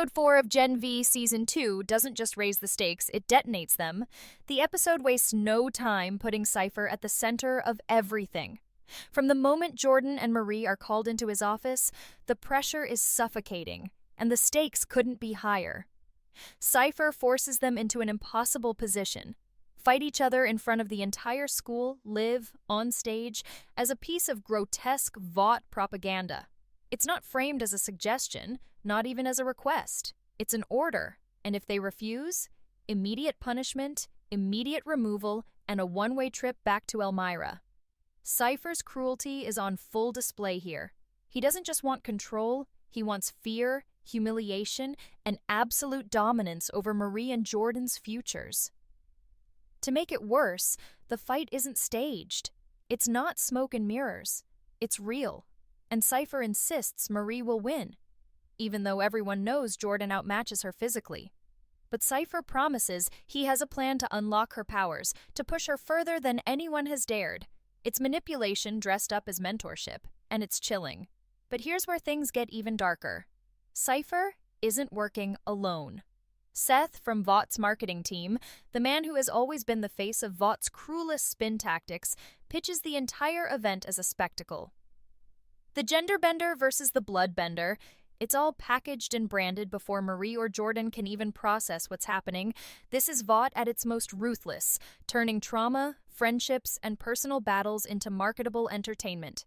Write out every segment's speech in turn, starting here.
Episode 4 of Gen V Season 2 doesn't just raise the stakes, it detonates them. The episode wastes no time putting Cipher at the center of everything. From the moment Jordan and Marie are called into his office, the pressure is suffocating, and the stakes couldn't be higher. Cipher forces them into an impossible position. Fight each other in front of the entire school, live, on stage, as a piece of grotesque Vought propaganda. It's not framed as a suggestion, not even as a request. It's an order, and if they refuse, immediate punishment, immediate removal, and a one-way trip back to Elmira. Cipher's cruelty is on full display here. He doesn't just want control, he wants fear, humiliation, and absolute dominance over Marie and Jordan's futures. To make it worse, the fight isn't staged. It's not smoke and mirrors. It's real. And Cipher insists Marie will win, even though everyone knows Jordan outmatches her physically. But Cipher promises he has a plan to unlock her powers, to push her further than anyone has dared. It's manipulation dressed up as mentorship, and it's chilling. But here's where things get even darker. Cipher isn't working alone. Seth from Vought's marketing team, the man who has always been the face of Vought's cruelest spin tactics, pitches the entire event as a spectacle. The gender bender versus the blood bender, it's all packaged and branded before Marie or Jordan can even process what's happening. This is Vought at its most ruthless, turning trauma, friendships, and personal battles into marketable entertainment.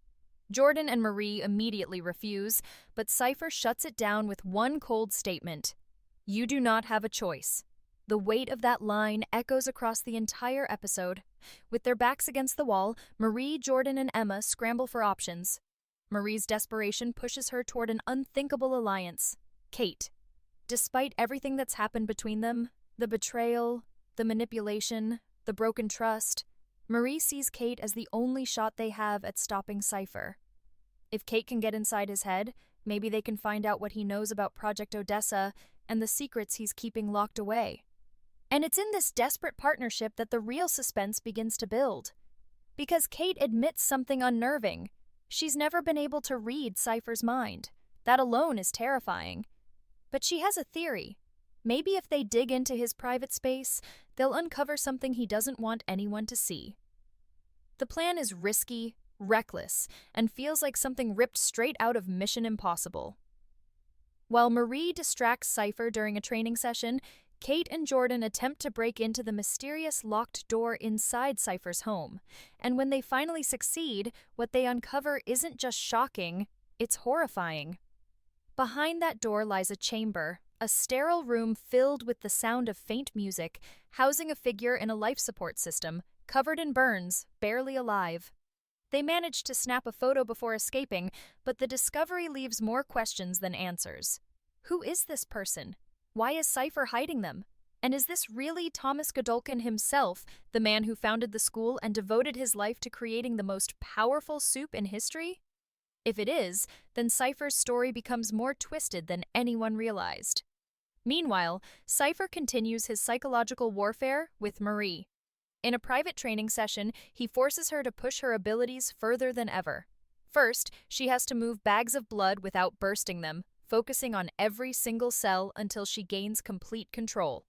Jordan and Marie immediately refuse, but Cipher shuts it down with one cold statement. You do not have a choice. The weight of that line echoes across the entire episode. With their backs against the wall, Marie, Jordan, and Emma scramble for options. Marie's desperation pushes her toward an unthinkable alliance, Kate. Despite everything that's happened between them, the betrayal, the manipulation, the broken trust, Marie sees Kate as the only shot they have at stopping Cipher. If Kate can get inside his head, maybe they can find out what he knows about Project Odessa and the secrets he's keeping locked away. And it's in this desperate partnership that the real suspense begins to build. Because Kate admits something unnerving. She's never been able to read Cipher's mind. That alone is terrifying. But she has a theory. Maybe if they dig into his private space, they'll uncover something he doesn't want anyone to see. The plan is risky, reckless, and feels like something ripped straight out of Mission Impossible. While Marie distracts Cipher during a training session, Kate and Jordan attempt to break into the mysterious locked door inside Cipher's home. And when they finally succeed, what they uncover isn't just shocking, it's horrifying. Behind that door lies a chamber, a sterile room filled with the sound of faint music, housing a figure in a life support system, covered in burns, barely alive. They manage to snap a photo before escaping, but the discovery leaves more questions than answers. Who is this person? Why is Cipher hiding them? And is this really Thomas Godolkin himself, the man who founded the school and devoted his life to creating the most powerful supe in history? If it is, then Cipher's story becomes more twisted than anyone realized. Meanwhile, Cipher continues his psychological warfare with Marie. In a private training session, he forces her to push her abilities further than ever. First, she has to move bags of blood without bursting them, focusing on every single cell until she gains complete control.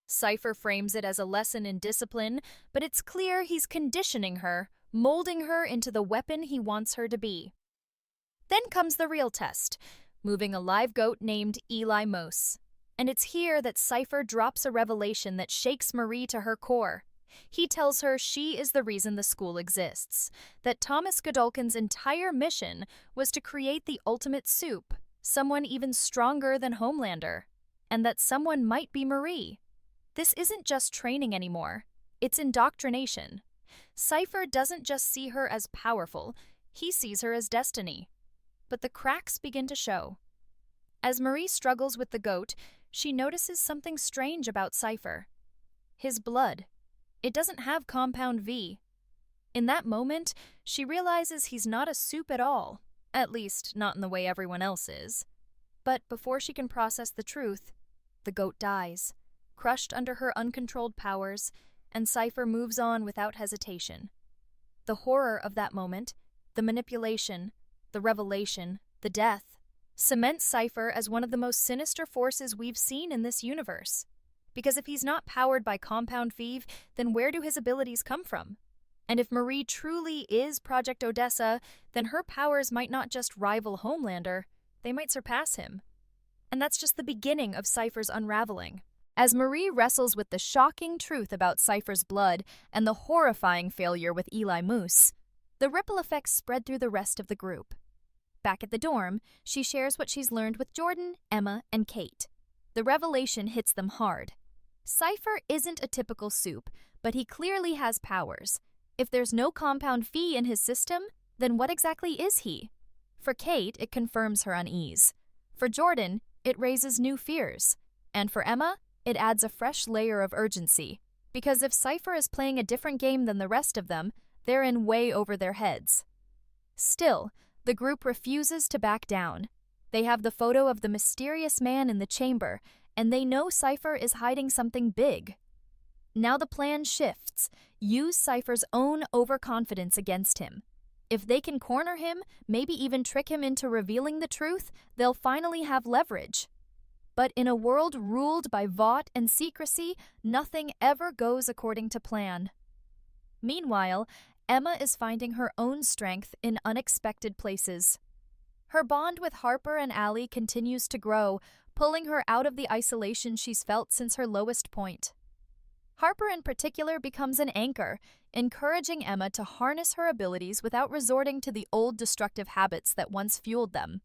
Cipher frames it as a lesson in discipline, but it's clear he's conditioning her, molding her into the weapon he wants her to be. Then comes the real test, moving a live goat named Eli Mose. And it's here that Cipher drops a revelation that shakes Marie to her core. He tells her she is the reason the school exists, that Thomas Godolkin's entire mission was to create the ultimate supe, someone even stronger than Homelander, and that someone might be Marie. This isn't just training anymore, it's indoctrination. Cipher doesn't just see her as powerful, he sees her as destiny. But the cracks begin to show. As Marie struggles with the goat, she notices something strange about Cipher. His blood. It doesn't have compound V. In that moment, she realizes he's not a supe at all. At least, not in the way everyone else is. But before she can process the truth, the goat dies, crushed under her uncontrolled powers, and Cipher moves on without hesitation. The horror of that moment, the manipulation, the revelation, the death, cements Cipher as one of the most sinister forces we've seen in this universe. Because if he's not powered by Compound V, then where do his abilities come from? And if Marie truly is Project Odessa, then her powers might not just rival Homelander, they might surpass him. And that's just the beginning of Cipher's unraveling. As Marie wrestles with the shocking truth about Cipher's blood and the horrifying failure with Eli Moose, the ripple effects spread through the rest of the group. Back at the dorm, she shares what she's learned with Jordan, Emma, and Kate. The revelation hits them hard. Cipher isn't a typical supe, but he clearly has powers. If there's no Compound V in his system, then what exactly is he? For Kate, it confirms her unease. For Jordan, it raises new fears. And for Emma, it adds a fresh layer of urgency. Because if Cipher is playing a different game than the rest of them, they're in way over their heads. Still, the group refuses to back down. They have the photo of the mysterious man in the chamber, and they know Cipher is hiding something big. Now the plan shifts. Use Cipher's own overconfidence against him. If they can corner him, maybe even trick him into revealing the truth, they'll finally have leverage. But in a world ruled by Vought and secrecy, nothing ever goes according to plan. Meanwhile, Emma is finding her own strength in unexpected places. Her bond with Harper and Allie continues to grow, pulling her out of the isolation she's felt since her lowest point. Harper in particular becomes an anchor, encouraging Emma to harness her abilities without resorting to the old destructive habits that once fueled them.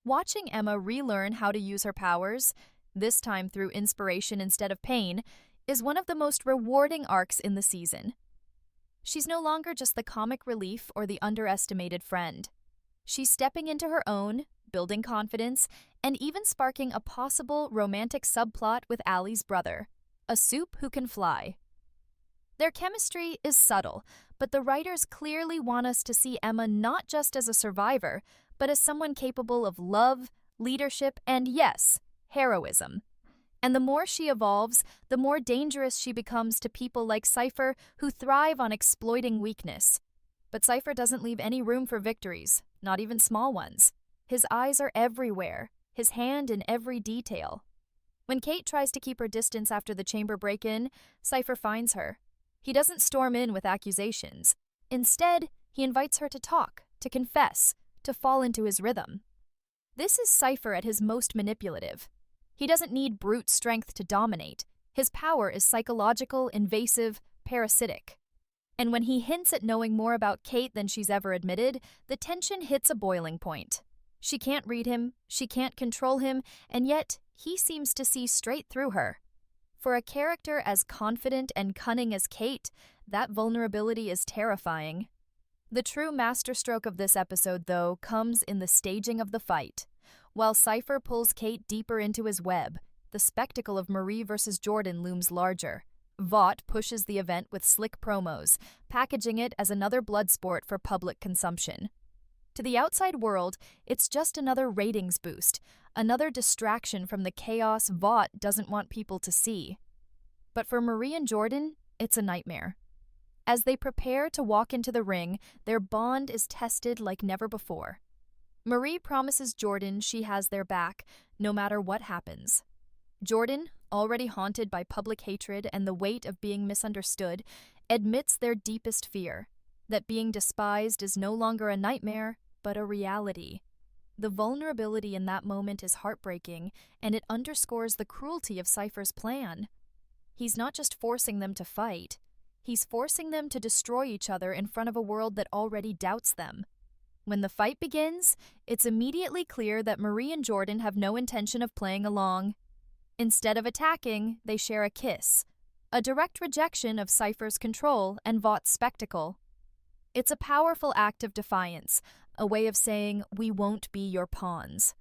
Watching Emma relearn how to use her powers, this time through inspiration instead of pain, is one of the most rewarding arcs in the season. She's no longer just the comic relief or the underestimated friend. She's stepping into her own, building confidence, and even sparking a possible romantic subplot with Allie's brother, a supe who can fly. Their chemistry is subtle, but the writers clearly want us to see Emma not just as a survivor, but as someone capable of love, leadership, and yes, heroism. And the more she evolves, the more dangerous she becomes to people like Cipher who thrive on exploiting weakness. But Cipher doesn't leave any room for victories, not even small ones. His eyes are everywhere, his hand in every detail. When Kate tries to keep her distance after the chamber break-in, Cipher finds her. He doesn't storm in with accusations. Instead, he invites her to talk, to confess, to fall into his rhythm. This is Cipher at his most manipulative. He doesn't need brute strength to dominate. His power is psychological, invasive, parasitic. And when he hints at knowing more about Kate than she's ever admitted, the tension hits a boiling point. She can't read him, she can't control him, and yet he seems to see straight through her. For a character as confident and cunning as Kate, that vulnerability is terrifying. The true masterstroke of this episode, though, comes in the staging of the fight. While Cipher pulls Kate deeper into his web, the spectacle of Marie versus Jordan looms larger. Vought pushes the event with slick promos, packaging it as another blood sport for public consumption. To the outside world, it's just another ratings boost, another distraction from the chaos Vought doesn't want people to see. But for Marie and Jordan, it's a nightmare. As they prepare to walk into the ring, their bond is tested like never before. Marie promises Jordan she has their back, no matter what happens. Jordan, already haunted by public hatred and the weight of being misunderstood, admits their deepest fear, that being despised is no longer a nightmare, but a reality. The vulnerability in that moment is heartbreaking, and it underscores the cruelty of Cipher's plan. He's not just forcing them to fight, he's forcing them to destroy each other in front of a world that already doubts them. When the fight begins, it's immediately clear that Marie and Jordan have no intention of playing along. Instead of attacking, they share a kiss, a direct rejection of Cipher's control and Vaught's spectacle. It's a powerful act of defiance, a way of saying, "We won't be your pawns."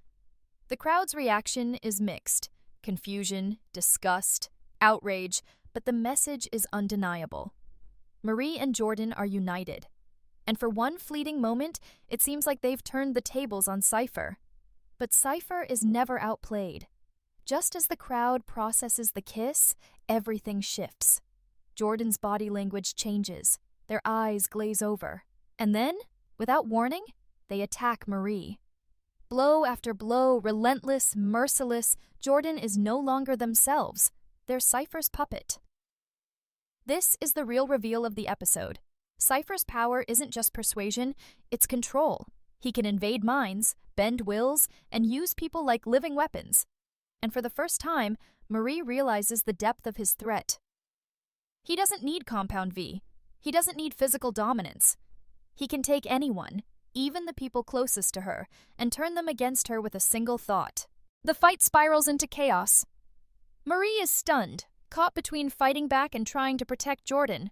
The crowd's reaction is mixed: confusion, disgust, outrage, but the message is undeniable. Marie and Jordan are united. And for one fleeting moment, it seems like they've turned the tables on Cipher. But Cipher is never outplayed. Just as the crowd processes the kiss, everything shifts. Jordan's body language changes, their eyes glaze over, and then, without warning, they attack Marie. Blow after blow, relentless, merciless, Jordan is no longer themselves. They're Cipher's puppet. This is the real reveal of the episode. Cipher's power isn't just persuasion, it's control. He can invade minds, bend wills, and use people like living weapons. And for the first time, Marie realizes the depth of his threat. He doesn't need Compound V. He doesn't need physical dominance. He can take anyone, even the people closest to her, and turn them against her with a single thought. The fight spirals into chaos. Marie is stunned, caught between fighting back and trying to protect Jordan.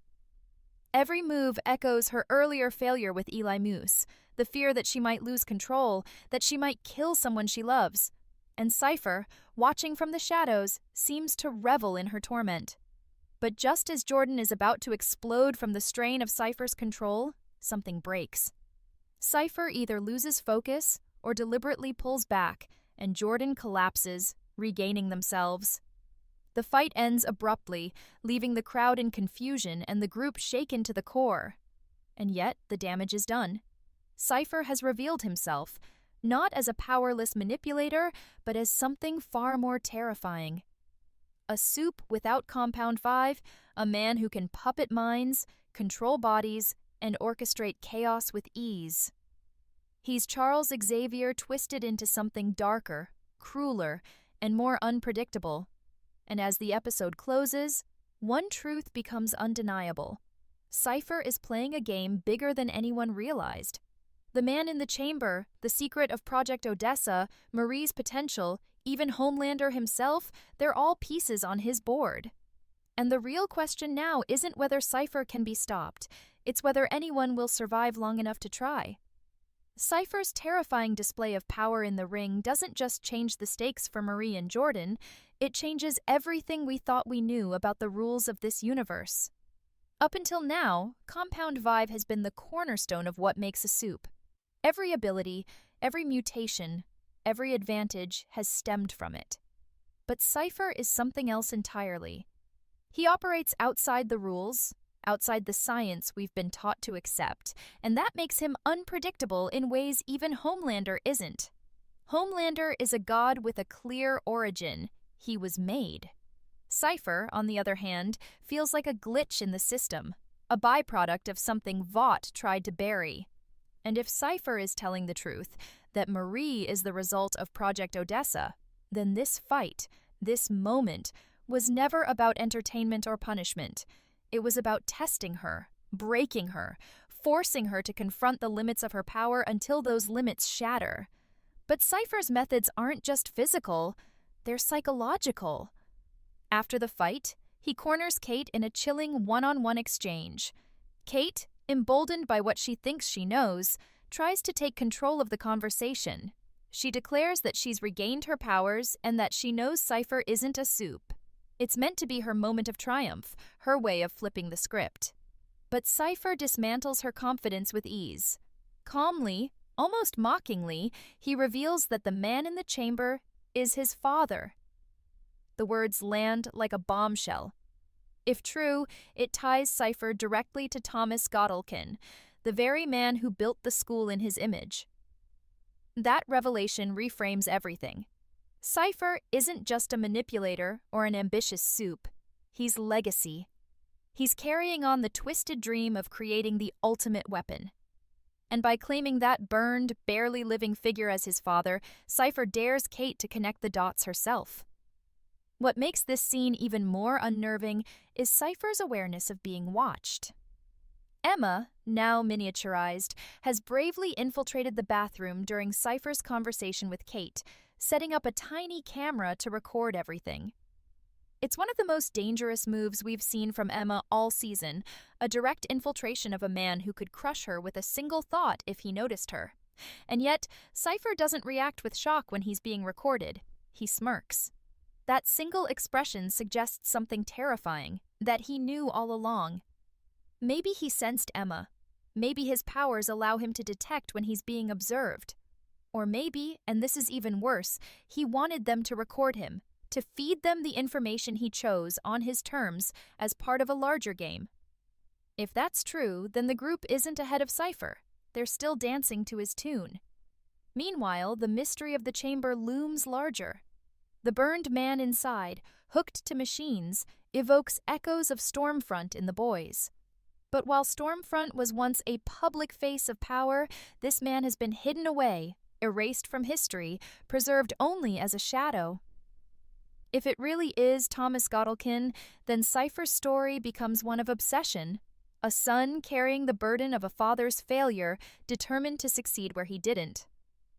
Every move echoes her earlier failure with Eli Moose, the fear that she might lose control, that she might kill someone she loves. And Cipher, watching from the shadows, seems to revel in her torment. But just as Jordan is about to explode from the strain of Cipher's control, something breaks. Cipher either loses focus or deliberately pulls back, and Jordan collapses, regaining themselves. The fight ends abruptly, leaving the crowd in confusion and the group shaken to the core. And yet, the damage is done. Cipher has revealed himself, not as a powerless manipulator, but as something far more terrifying. A supe without Compound 5, a man who can puppet minds, control bodies, and orchestrate chaos with ease. He's Charles Xavier twisted into something darker, crueler, and more unpredictable. And as the episode closes, one truth becomes undeniable. Cipher is playing a game bigger than anyone realized. The man in the chamber, the secret of Project Odessa, Marie's potential, even Homelander himself, they're all pieces on his board. And the real question now isn't whether Cipher can be stopped, it's whether anyone will survive long enough to try. Cipher's terrifying display of power in the ring doesn't just change the stakes for Marie and Jordan, it changes everything we thought we knew about the rules of this universe. Up until now, Compound Vibe has been the cornerstone of what makes a supe. Every ability, every mutation, every advantage has stemmed from it. But Cipher is something else entirely. He operates outside the rules, outside the science we've been taught to accept, and that makes him unpredictable in ways even Homelander isn't. Homelander is a god with a clear origin. He was made. Cipher, on the other hand, feels like a glitch in the system, a byproduct of something Vought tried to bury. And if Cipher is telling the truth, that Marie is the result of Project Odessa, then this fight, this moment, was never about entertainment or punishment. It was about testing her, breaking her, forcing her to confront the limits of her power until those limits shatter. But Cipher's methods aren't just physical, they're psychological. After the fight, he corners Kate in a chilling one-on-one exchange. Kate, emboldened by what she thinks she knows, tries to take control of the conversation. She declares that she's regained her powers and that she knows Cipher isn't a supe. It's meant to be her moment of triumph, her way of flipping the script. But Cipher dismantles her confidence with ease. Calmly, almost mockingly, he reveals that the man in the chamber is his father. The words land like a bombshell. If true, it ties Cipher directly to Thomas Godolkin, the very man who built the school in his image. That revelation reframes everything. Cipher isn't just a manipulator or an ambitious supe. He's legacy. He's carrying on the twisted dream of creating the ultimate weapon. And by claiming that burned, barely living figure as his father, Cipher dares Kate to connect the dots herself. What makes this scene even more unnerving is Cipher's awareness of being watched. Emma, now miniaturized, has bravely infiltrated the bathroom during Cipher's conversation with Kate, setting up a tiny camera to record everything. It's one of the most dangerous moves we've seen from Emma all season, a direct infiltration of a man who could crush her with a single thought if he noticed her. And yet, Cipher doesn't react with shock when he's being recorded. He smirks. That single expression suggests something terrifying, that he knew all along. Maybe he sensed Emma. Maybe his powers allow him to detect when he's being observed. Or maybe, and this is even worse, he wanted them to record him, to feed them the information he chose on his terms as part of a larger game. If that's true, then the group isn't ahead of Cipher. They're still dancing to his tune. Meanwhile, the mystery of the chamber looms larger. The burned man inside, hooked to machines, evokes echoes of Stormfront in the boys. But while Stormfront was once a public face of power, this man has been hidden away, erased from history, preserved only as a shadow. If it really is Thomas Godolkin, then Cipher's story becomes one of obsession. A son carrying the burden of a father's failure, determined to succeed where he didn't.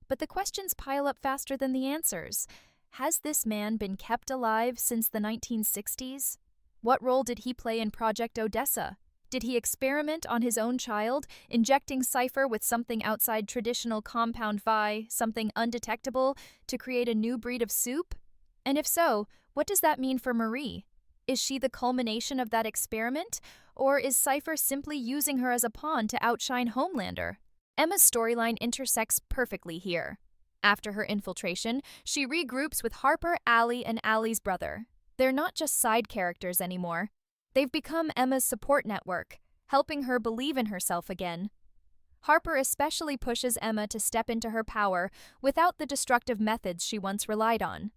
But the questions pile up faster than the answers. Has this man been kept alive since the 1960s? What role did he play in Project Odessa? Did he experiment on his own child, injecting Cipher with something outside traditional compound Vi, something undetectable, to create a new breed of supe? And if so, what does that mean for Marie? Is she the culmination of that experiment, or is Cipher simply using her as a pawn to outshine Homelander? Emma's storyline intersects perfectly here. After her infiltration, she regroups with Harper, Allie, and Allie's brother. They're not just side characters anymore. They've become Emma's support network, helping her believe in herself again. Harper especially pushes Emma to step into her power without the destructive methods she once relied on.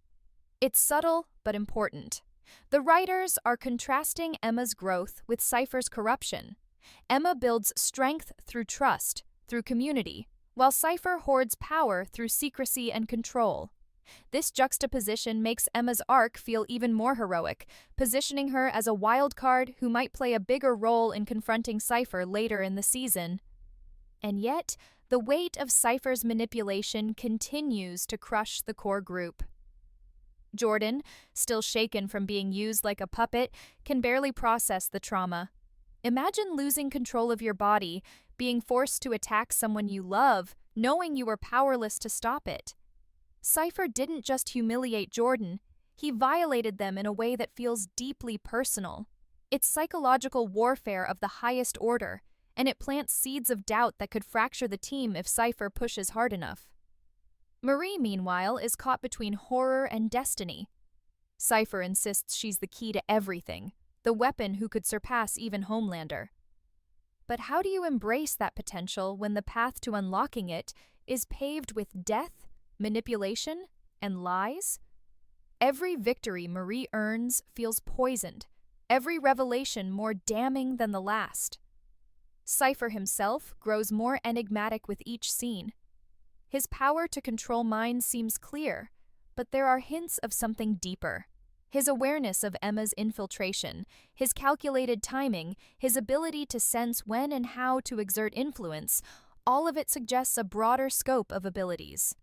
It's subtle, but important. The writers are contrasting Emma's growth with Cipher's corruption. Emma builds strength through trust, through community, while Cipher hoards power through secrecy and control. This juxtaposition makes Emma's arc feel even more heroic, positioning her as a wild card who might play a bigger role in confronting Cipher later in the season. And yet, the weight of Cipher's manipulation continues to crush the core group. Jordan, still shaken from being used like a puppet, can barely process the trauma. Imagine losing control of your body, being forced to attack someone you love, knowing you were powerless to stop it. Cipher didn't just humiliate Jordan, he violated them in a way that feels deeply personal. It's psychological warfare of the highest order, and it plants seeds of doubt that could fracture the team if Cipher pushes hard enough. Marie, meanwhile, is caught between horror and destiny. Cipher insists she's the key to everything, the weapon who could surpass even Homelander. But how do you embrace that potential when the path to unlocking it is paved with death, manipulation, and lies? Every victory Marie earns feels poisoned, every revelation more damning than the last. Cipher himself grows more enigmatic with each scene. His power to control minds seems clear, but there are hints of something deeper. His awareness of Emma's infiltration, his calculated timing, his ability to sense when and how to exert influence, all of it suggests a broader scope of abilities.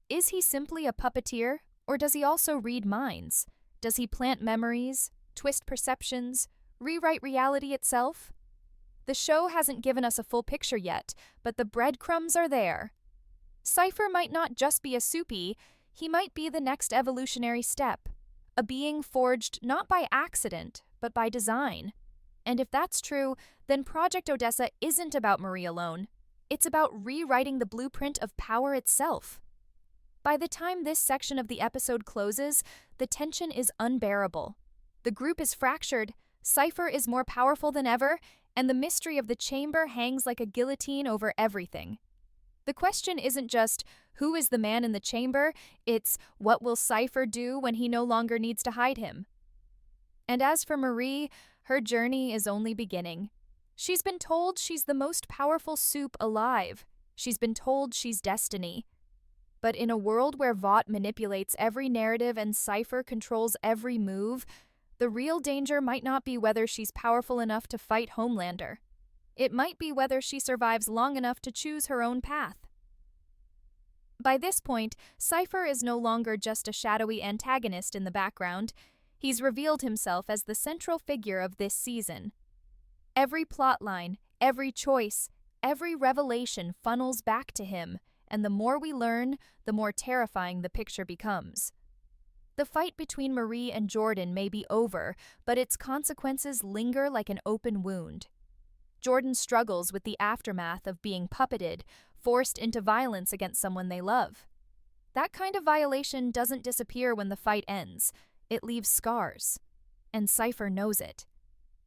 Is he simply a puppeteer, or does he also read minds? Does he plant memories, twist perceptions, rewrite reality itself? The show hasn't given us a full picture yet, but the breadcrumbs are there. Cipher might not just be a supe, he might be the next evolutionary step, a being forged not by accident, but by design. And if that's true, then Project Odessa isn't about Marie alone. It's about rewriting the blueprint of power itself. By the time this section of the episode closes, the tension is unbearable. The group is fractured, Cipher is more powerful than ever, and the mystery of the chamber hangs like a guillotine over everything. The question isn't just, who is the man in the chamber? It's, what will Cipher do when he no longer needs to hide him? And as for Marie, her journey is only beginning. She's been told she's the most powerful supe alive. She's been told she's destiny. But in a world where Vought manipulates every narrative and Cipher controls every move, the real danger might not be whether she's powerful enough to fight Homelander. It might be whether she survives long enough to choose her own path. By this point, Cipher is no longer just a shadowy antagonist in the background. He's revealed himself as the central figure of this season. Every plotline, every choice, every revelation funnels back to him, and the more we learn, the more terrifying the picture becomes. The fight between Marie and Jordan may be over, but its consequences linger like an open wound. Jordan struggles with the aftermath of being puppeted, forced into violence against someone they love. That kind of violation doesn't disappear when the fight ends. It leaves scars. And Cipher knows it.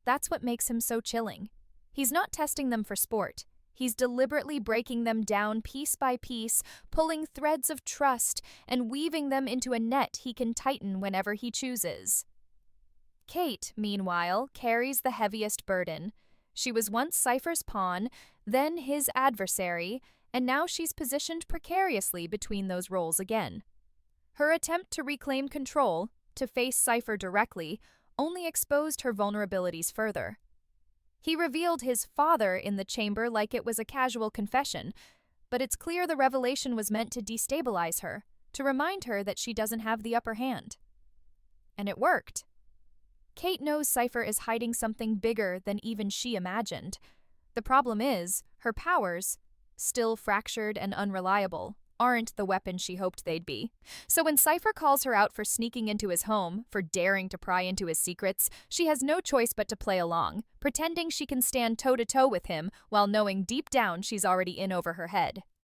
That's what makes him so chilling. He's not testing them for sport. He's deliberately breaking them down piece by piece, pulling threads of trust and weaving them into a net he can tighten whenever he chooses. Kate, meanwhile, carries the heaviest burden. She was once Cipher's pawn, then his adversary, and now she's positioned precariously between those roles again. Her attempt to reclaim control, to face Cipher directly, only exposed her vulnerabilities further. He revealed his father in the chamber like it was a casual confession, but it's clear the revelation was meant to destabilize her, to remind her that she doesn't have the upper hand. And it worked. Kate knows Cipher is hiding something bigger than even she imagined. The problem is, her powers, still fractured and unreliable, aren't the weapon she hoped they'd be. So when Cipher calls her out for sneaking into his home, for daring to pry into his secrets, she has no choice but to play along, pretending she can stand toe-to-toe with him while knowing deep down she's already in over her head.